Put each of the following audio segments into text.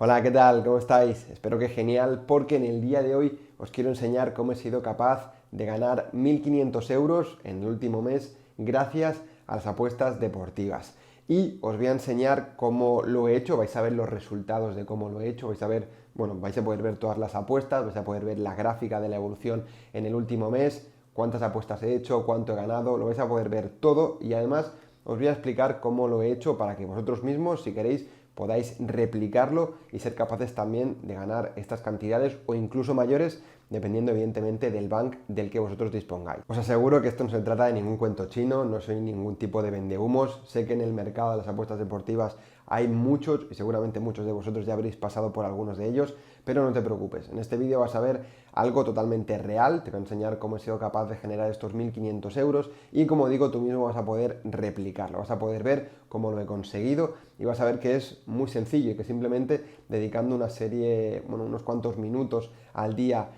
Hola, ¿qué tal? ¿Cómo estáis? Espero que genial, porque en el día de hoy os quiero enseñar cómo he sido capaz de ganar 1.500 euros en el último mes gracias a las apuestas deportivas. Y os voy a enseñar cómo lo he hecho, vais a ver los resultados de cómo lo he hecho, vais a ver, bueno, vais a poder ver todas las apuestas, vais a poder ver la gráfica de la evolución en el último mes, cuántas apuestas he hecho, cuánto he ganado, lo vais a poder ver todo y además os voy a explicar cómo lo he hecho para que vosotros mismos, si queréis, podáis replicarlo y ser capaces también de ganar estas cantidades o incluso mayores, dependiendo evidentemente del bank del que vosotros dispongáis. Os aseguro que esto no se trata de ningún cuento chino, no soy ningún tipo de vendehumos, sé que en el mercado de las apuestas deportivas hay muchos y seguramente muchos de vosotros ya habréis pasado por algunos de ellos, pero no te preocupes, en este vídeo vas a ver algo totalmente real, te voy a enseñar cómo he sido capaz de generar estos 1.500 euros y como digo, tú mismo vas a poder replicarlo, vas a poder ver cómo lo he conseguido y vas a ver que es muy sencillo y que simplemente dedicando una serie, bueno, unos cuantos minutos al día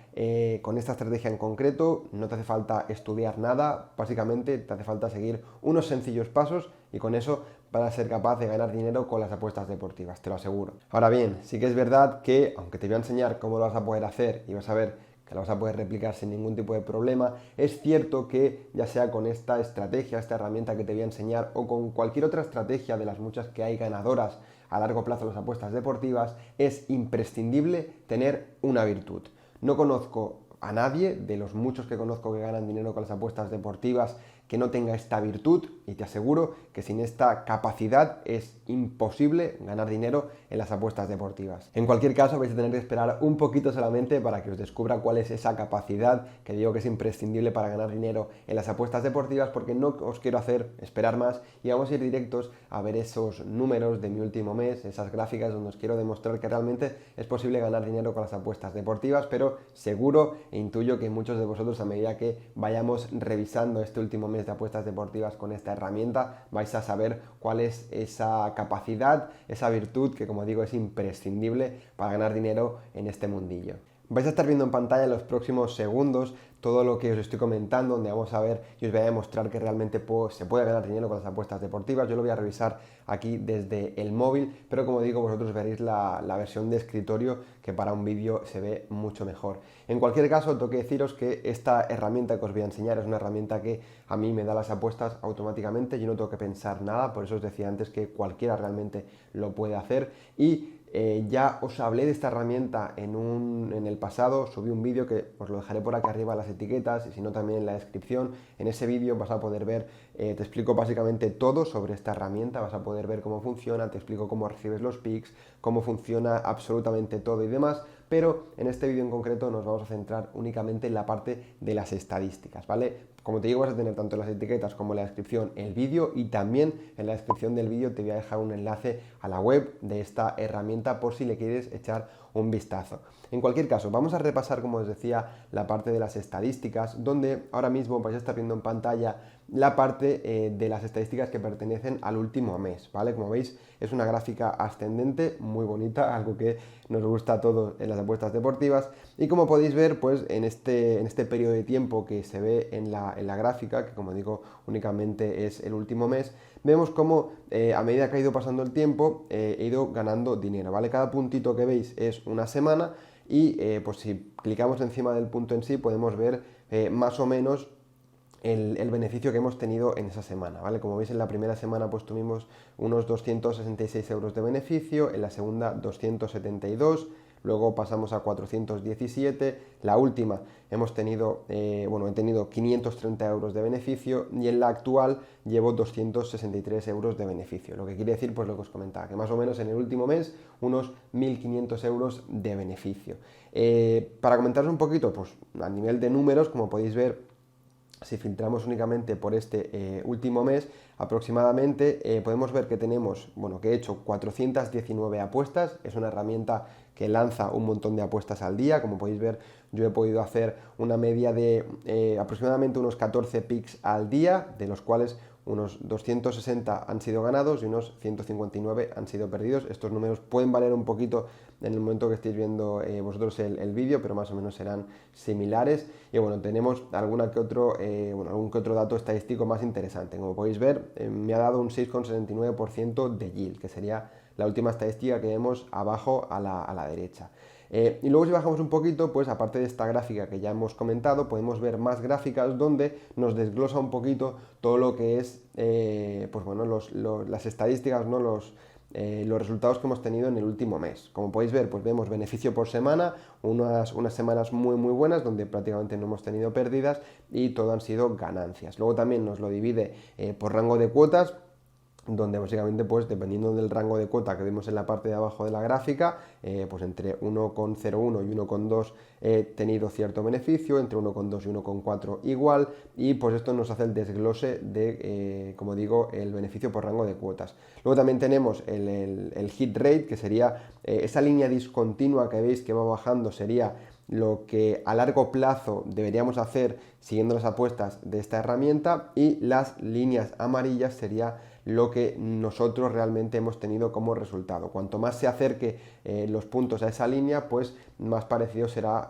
con esta estrategia en concreto, no te hace falta estudiar nada, básicamente te hace falta seguir unos sencillos pasos y con eso vas a ser capaz de ganar dinero con las apuestas deportivas, te lo aseguro. Ahora bien, sí que es verdad que, aunque te voy a enseñar cómo lo vas a poder hacer y vas a ver que lo vas a poder replicar sin ningún tipo de problema, es cierto que ya sea con esta estrategia, esta herramienta que te voy a enseñar o con cualquier otra estrategia de las muchas que hay ganadoras a largo plazo en las apuestas deportivas, es imprescindible tener una virtud. No conozco a nadie, de los muchos que conozco que ganan dinero con las apuestas deportivas, que no tenga esta virtud y te aseguro que sin esta capacidad es imposible ganar dinero en las apuestas deportivas. En cualquier caso vais a tener que esperar un poquito solamente para que os descubra cuál es esa capacidad que digo que es imprescindible para ganar dinero en las apuestas deportivas, porque no os quiero hacer esperar más y vamos a ir directos a ver esos números de mi último mes, esas gráficas donde os quiero demostrar que realmente es posible ganar dinero con las apuestas deportivas, pero seguro e intuyo que muchos de vosotros, a medida que vayamos revisando este último mes de apuestas deportivas con esta herramienta, vais a saber cuál es esa capacidad, esa virtud que, como digo, es imprescindible para ganar dinero en este mundillo. Vais a estar viendo en pantalla en los próximos segundos todo lo que os estoy comentando, donde vamos a ver y os voy a demostrar que realmente se puede ganar dinero con las apuestas deportivas. Yo lo voy a revisar aquí desde el móvil, pero como digo, vosotros veréis la versión de escritorio, que para un vídeo se ve mucho mejor. En cualquier caso, tengo que deciros que esta herramienta que os voy a enseñar es una herramienta que a mí me da las apuestas automáticamente, yo no tengo que pensar nada, por eso os decía antes que cualquiera realmente lo puede hacer y ya os hablé de esta herramienta en el pasado, subí un vídeo que os lo dejaré por aquí arriba en las etiquetas y si no también en la descripción. En ese vídeo vas a poder ver, te explico básicamente todo sobre esta herramienta, vas a poder ver cómo funciona, te explico cómo recibes los picks, cómo funciona absolutamente todo y demás, pero en este vídeo en concreto nos vamos a centrar únicamente en la parte de las estadísticas, ¿vale? Como te digo, vas a tener tanto en las etiquetas como en la descripción el vídeo y también en la descripción del vídeo te voy a dejar un enlace a la web de esta herramienta por si le quieres echar un vistazo. En cualquier caso, vamos a repasar, como os decía, la parte de las estadísticas, donde ahora mismo vais a estar viendo en pantalla la parte de las estadísticas que pertenecen al último mes, ¿vale? Como veis, es una gráfica ascendente muy bonita, algo que nos gusta a todos en las apuestas deportivas. Y como podéis ver, pues en este periodo de tiempo que se ve en la gráfica, que como digo, únicamente es el último mes, vemos cómo a medida que ha ido pasando el tiempo, he ido ganando dinero, ¿vale? Cada puntito que veis es una semana y pues si clicamos encima del punto en sí, podemos ver más o menos el beneficio que hemos tenido en esa semana, ¿vale? Como veis, en la primera semana pues tuvimos unos 266 euros de beneficio, en la segunda 272, luego pasamos a 417, la última hemos tenido, he tenido 530 euros de beneficio y en la actual llevo 263 euros de beneficio, lo que quiere decir pues lo que os comentaba, que más o menos en el último mes unos 1.500 euros de beneficio. Para comentaros un poquito, pues a nivel de números, como podéis ver, si filtramos únicamente por este último mes, aproximadamente podemos ver que tenemos, que he hecho 419 apuestas, es una herramienta que lanza un montón de apuestas al día, como podéis ver yo he podido hacer una media de aproximadamente unos 14 picks al día, de los cuales unos 260 han sido ganados y unos 159 han sido perdidos. Estos números pueden variar un poquito en el momento que estéis viendo vosotros el vídeo, pero más o menos serán similares. Y bueno, tenemos algún que otro dato estadístico más interesante. Como podéis ver, me ha dado un 6,79% de yield, que sería la última estadística que vemos abajo a la derecha. Y luego si bajamos un poquito, pues aparte de esta gráfica que ya hemos comentado, podemos ver más gráficas donde nos desglosa un poquito todo lo que es pues bueno, las estadísticas, ¿no? Los resultados que hemos tenido en el último mes. Como podéis ver, pues vemos beneficio por semana, unas semanas muy buenas donde prácticamente no hemos tenido pérdidas y todo han sido ganancias. Luego también nos lo divide por rango de cuotas, donde básicamente pues dependiendo del rango de cuota que vemos en la parte de abajo de la gráfica, pues entre 1,01 y 1,2 he tenido cierto beneficio, entre 1,2 y 1,4 igual, y pues esto nos hace el desglose de, como digo, el beneficio por rango de cuotas. Luego también tenemos el hit rate, que sería esa línea discontinua que veis que va bajando, sería lo que a largo plazo deberíamos hacer siguiendo las apuestas de esta herramienta, y las líneas amarillas sería lo que nosotros realmente hemos tenido como resultado. Cuanto más se acerque los puntos a esa línea, pues más parecido será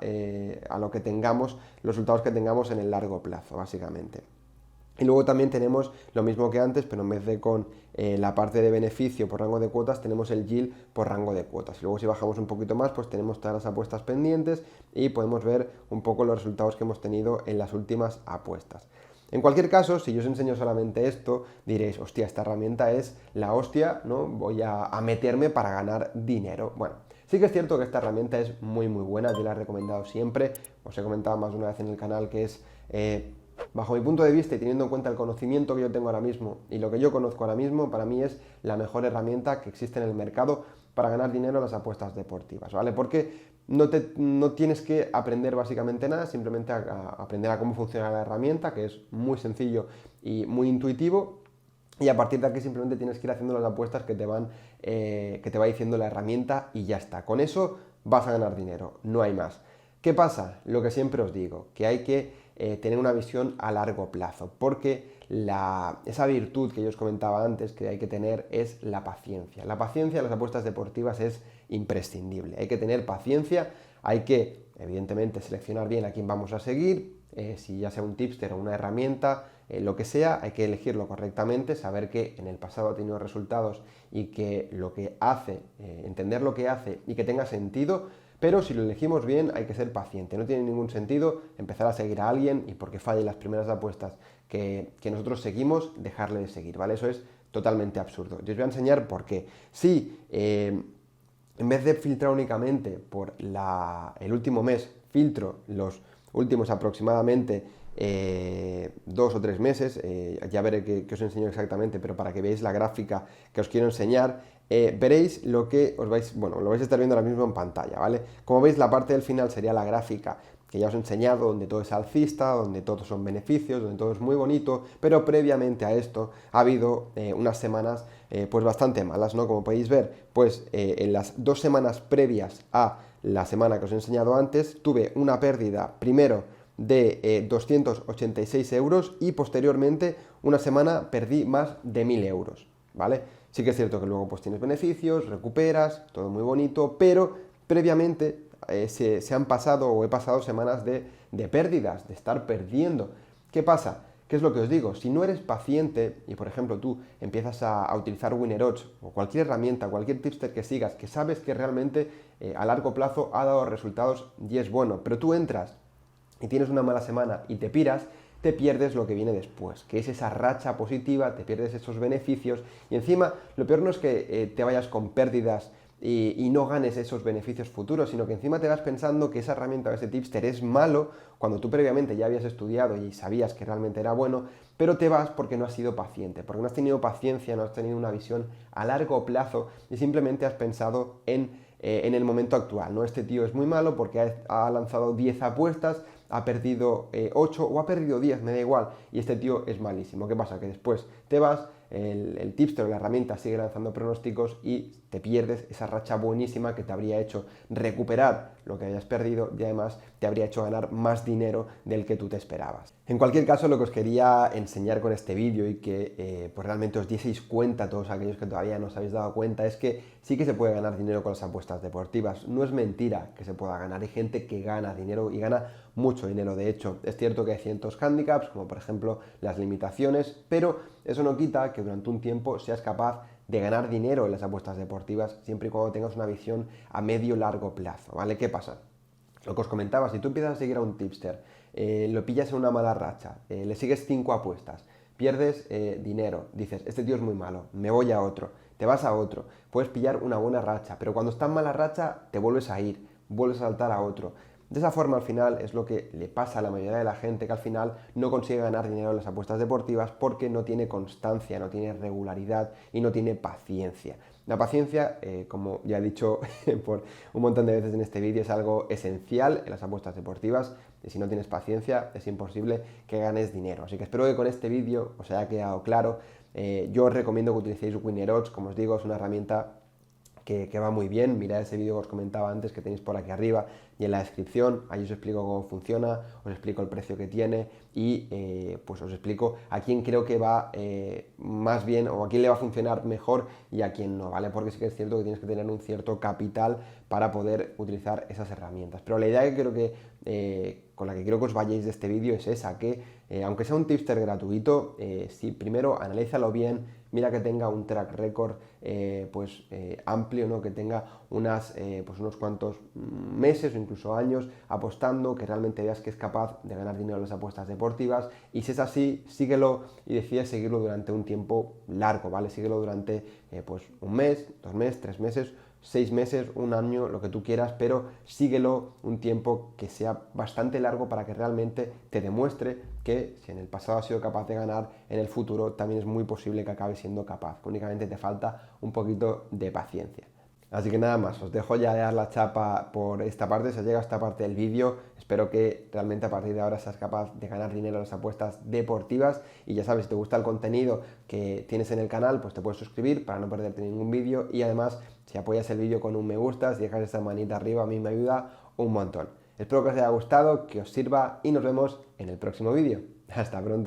a lo que tengamos, los resultados que tengamos en el largo plazo, básicamente. Y luego también tenemos lo mismo que antes, pero en vez de con la parte de beneficio por rango de cuotas, tenemos el yield por rango de cuotas. Luego si bajamos un poquito más, pues tenemos todas las apuestas pendientes y podemos ver un poco los resultados que hemos tenido en las últimas apuestas. En cualquier caso, si yo os enseño solamente esto, diréis, hostia, esta herramienta es la hostia, ¿no? Voy a meterme para ganar dinero. Bueno, sí que es cierto que esta herramienta es muy buena, yo la he recomendado siempre, os he comentado más de una vez en el canal que es, bajo mi punto de vista y teniendo en cuenta el conocimiento que yo tengo ahora mismo y lo que yo conozco ahora mismo, para mí es la mejor herramienta que existe en el mercado para ganar dinero en las apuestas deportivas, ¿vale? Porque no tienes que aprender básicamente nada, simplemente a aprender a cómo funciona la herramienta, que es muy sencillo y muy intuitivo, y a partir de aquí simplemente tienes que ir haciendo las apuestas que te va diciendo la herramienta y ya está. Con eso vas a ganar dinero, no hay más. ¿Qué pasa? Lo que siempre os digo, que hay que tener una visión a largo plazo, porque esa virtud que yo os comentaba antes que hay que tener es la paciencia. La paciencia en las apuestas deportivas es imprescindible. Hay que tener paciencia, hay que, evidentemente, seleccionar bien a quién vamos a seguir, si ya sea un tipster o una herramienta, lo que sea, hay que elegirlo correctamente, saber que en el pasado ha tenido resultados y que lo que hace, entender lo que hace y que tenga sentido. Pero si lo elegimos bien hay que ser paciente, no tiene ningún sentido empezar a seguir a alguien y porque falle las primeras apuestas que nosotros seguimos, dejarle de seguir, ¿vale? Eso es totalmente absurdo. Yo os voy a enseñar por qué. Si en vez de filtrar únicamente por el último mes, filtro los últimos aproximadamente 2 o 3 meses, ya veré que os enseño exactamente, pero para que veáis la gráfica que os quiero enseñar, veréis lo que lo vais a estar viendo ahora mismo en pantalla, ¿vale? Como veis, la parte del final sería la gráfica que ya os he enseñado, donde todo es alcista, donde todos son beneficios, donde todo es muy bonito, pero previamente a esto ha habido unas semanas pues bastante malas, ¿no? Como podéis ver, pues en las 2 semanas previas a la semana que os he enseñado antes, tuve una pérdida primero de 286 euros y posteriormente una semana perdí más de 1000 euros, ¿vale? Sí que es cierto que luego pues tienes beneficios, recuperas, todo muy bonito, pero previamente se han pasado o he pasado semanas de pérdidas, de estar perdiendo. ¿Qué pasa? ¿Qué es lo que os digo? Si no eres paciente y por ejemplo tú empiezas a utilizar WinnerOdds o cualquier herramienta, cualquier tipster que sigas, que sabes que realmente a largo plazo ha dado resultados y es bueno, pero tú entras y tienes una mala semana y te piras, te pierdes lo que viene después, que es esa racha positiva, te pierdes esos beneficios y encima lo peor no es que te vayas con pérdidas y no ganes esos beneficios futuros, sino que encima te vas pensando que esa herramienta o ese tipster es malo cuando tú previamente ya habías estudiado y sabías que realmente era bueno, pero te vas porque no has sido paciente, porque no has tenido paciencia, no has tenido una visión a largo plazo y simplemente has pensado en el momento actual, ¿no? Este tío es muy malo porque ha lanzado 10 apuestas, ha perdido 8 o ha perdido 10, me da igual, y este tío es malísimo. ¿Qué pasa? Que después te vas, el tipster o la herramienta sigue lanzando pronósticos y te pierdes esa racha buenísima que te habría hecho recuperar lo que habías perdido y además te habría hecho ganar más dinero del que tú te esperabas. En cualquier caso, lo que os quería enseñar con este vídeo y que pues realmente os dieseis cuenta, todos aquellos que todavía no os habéis dado cuenta, es que sí que se puede ganar dinero con las apuestas deportivas. No es mentira que se pueda ganar, hay gente que gana dinero y gana mucho dinero. De hecho, es cierto que hay ciertos handicaps, como por ejemplo las limitaciones, pero eso no quita que durante un tiempo seas capaz de ganar dinero en las apuestas deportivas, siempre y cuando tengas una visión a medio largo plazo, ¿vale? ¿Qué pasa? Lo que os comentaba, si tú empiezas a seguir a un tipster, lo pillas en una mala racha, le sigues 5 apuestas, pierdes dinero, dices, este tío es muy malo, me voy a otro, te vas a otro, puedes pillar una buena racha, pero cuando está en mala racha te vuelves a ir, vuelves a saltar a otro. De esa forma al final es lo que le pasa a la mayoría de la gente, que al final no consigue ganar dinero en las apuestas deportivas porque no tiene constancia, no tiene regularidad y no tiene paciencia. La paciencia, como ya he dicho por un montón de veces en este vídeo, es algo esencial en las apuestas deportivas. Y si no tienes paciencia es imposible que ganes dinero. Así que espero que con este vídeo os haya quedado claro. Yo os recomiendo que utilicéis WinnerOdds, como os digo, es una herramienta que va muy bien. Mirad ese vídeo que os comentaba antes, que tenéis por aquí arriba y en la descripción. Ahí os explico cómo funciona, os explico el precio que tiene y pues os explico a quién creo que va más bien, o a quién le va a funcionar mejor y a quién no, ¿vale? Porque sí que es cierto que tienes que tener un cierto capital para poder utilizar esas herramientas. Pero la idea que creo que con la que quiero que os vayáis de este vídeo es esa, que aunque sea un tipster gratuito, sí, primero analízalo bien, mira que tenga un track record amplio, ¿no? Que tenga pues unos cuantos meses o incluso años apostando, que realmente veas que es capaz de ganar dinero en las apuestas deportivas, y si es así, síguelo y decide seguirlo durante un tiempo largo, ¿vale? Síguelo durante pues un mes, 2 meses, 3 meses, 6 meses, un año, lo que tú quieras, pero síguelo un tiempo que sea bastante largo para que realmente te demuestre que si en el pasado has sido capaz de ganar, en el futuro también es muy posible que acabes siendo capaz, que únicamente te falta un poquito de paciencia. Así que nada más, os dejo ya de dar la chapa por esta parte, se ha llegado a esta parte del vídeo, espero que realmente a partir de ahora seas capaz de ganar dinero en las apuestas deportivas y ya sabes, si te gusta el contenido que tienes en el canal, pues te puedes suscribir para no perderte ningún vídeo y además si apoyas el vídeo con un me gusta, si dejas esa manita arriba, a mí me ayuda un montón. Espero que os haya gustado, que os sirva y nos vemos en el próximo vídeo. Hasta pronto.